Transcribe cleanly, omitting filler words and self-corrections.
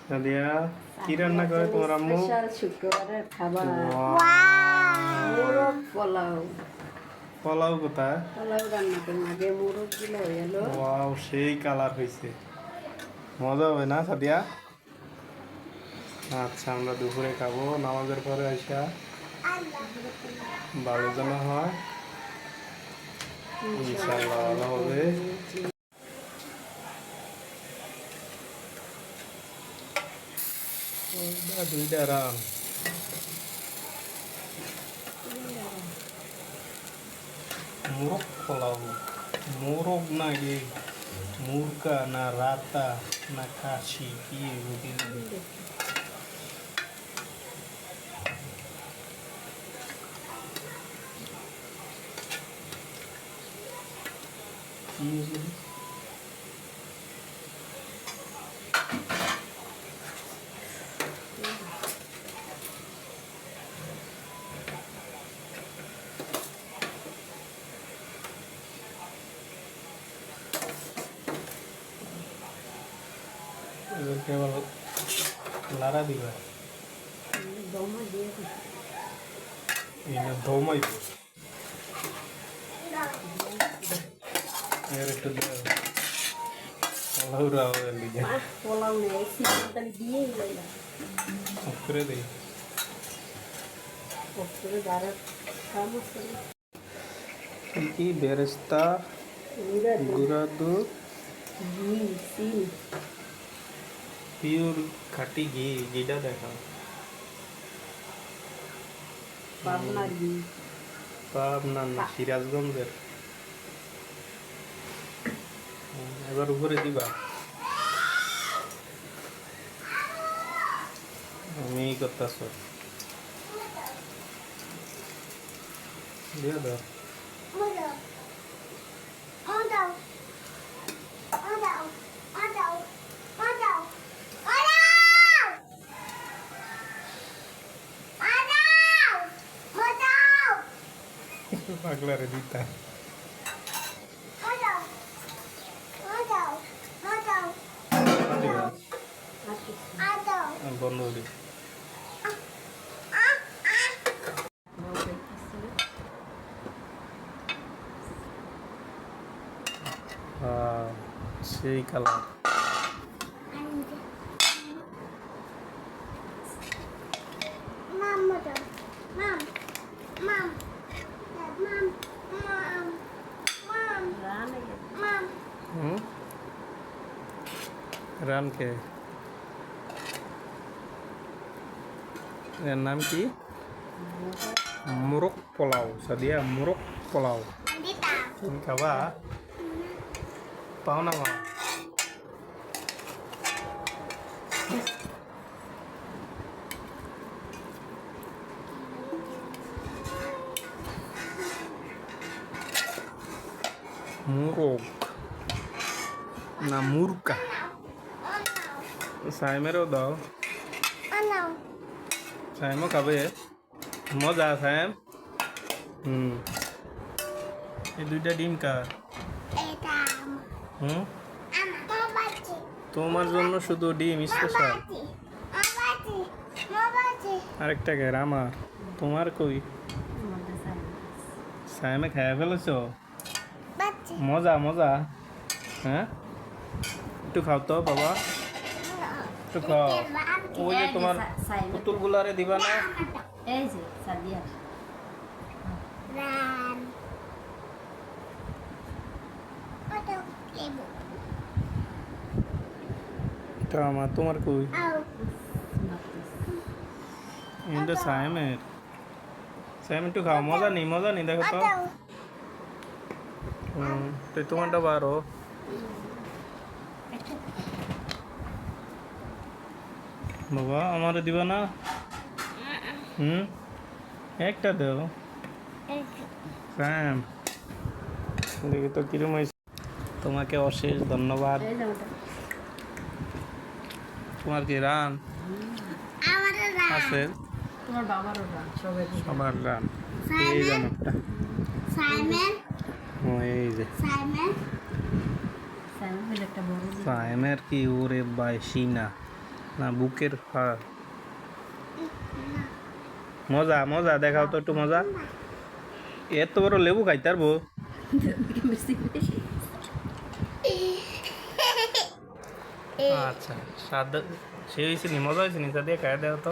সাদিয়া কি রান্না করে তোমার আম্মু? স্পেশাল শুক্রবারের খাবার মোরগ পোলাও। পোলাও কোথায়? পোলাও রান্না করুন, আগে মোরগ গুলো এলো। ওয়াও, সেই কালার হয়েছে, মজা হবে না সাদিয়া? আচ্ছা, আমরা দুপুরে খাবো নামাজের পরে আইসা, ভালো যেন হয়, ইনশাআল্লাহ ভালো হবে। দুইটা রান মোরগ পোলাও, মোরগ না গে, মুরগা না রাতা না খাসি, কি বুঝি কি কেবল লাড়া দিবা, দমা দিয়ে এনে ধৌমাইব, এর একটু লাউরা হবে লিগে পোলাও নেই, সিজনটা দিয়েই গেলাম করে দেই। করে যারা খাবো কি বেরেস্তা, গুঁড়া দুধ, ঘি, সিল, পিওর খাঁটি ঘি, ঘিটা দেখা পাবনা ঘি, পাবনা না সিরাজগঞ্জের। এবার উপরে দিবা, আমি করতেছ দিয়ে দাও। পাগলারে দিতা বন্ধ করি। সেই কালার রানকে, এর নাম কি? মোরগ পোলাও। সাদিয়া মোরগ পোলাও তুমি খাবা? পাও না মা? মোরগ না মুরগা? সাইমেরও দাও, সাইমও খাবে, মজা সাইম। এই দুইটা ডিম কার? তোমার জন্য শুধু ডিম স্পেশাল। আরেকটা কে? আমার। তোমার কই? সাইমে খাইয়া ফেলেছ? মজা মজা। হ্যাঁ, একটু খাও তো বাবা, একটু খাও। ওই যে তোমার পুতুলগুলারে দিবা না? এই যে সাদিয়া আমার তোমার কই? এটা সাইমের। সাইম একটু খাও, মজা নেই, মজা নেই, দেখো তো তোমারটা বারো। বাবা আমার দিবা না? একটা দেও স্যাম, দেখি তো কিরম হয়েছে। তোমাকে অশেষ ধন্যবাদ। তোমার কি রান আছে? তোমার বাবারও রান, সবার রান। এই যে আমারটা, এই যে সাইমের কি ওরে বাইশি না না বুকের, হ্যাঁ। মজা মজা দেখাও তো একটু মজা। এত বড় লেবু খাইতে পারবো? আচ্ছা, স্বাদ সে হয়েছে নি, মজা হয়েছে নি, দিয়ে খাই দেও তো।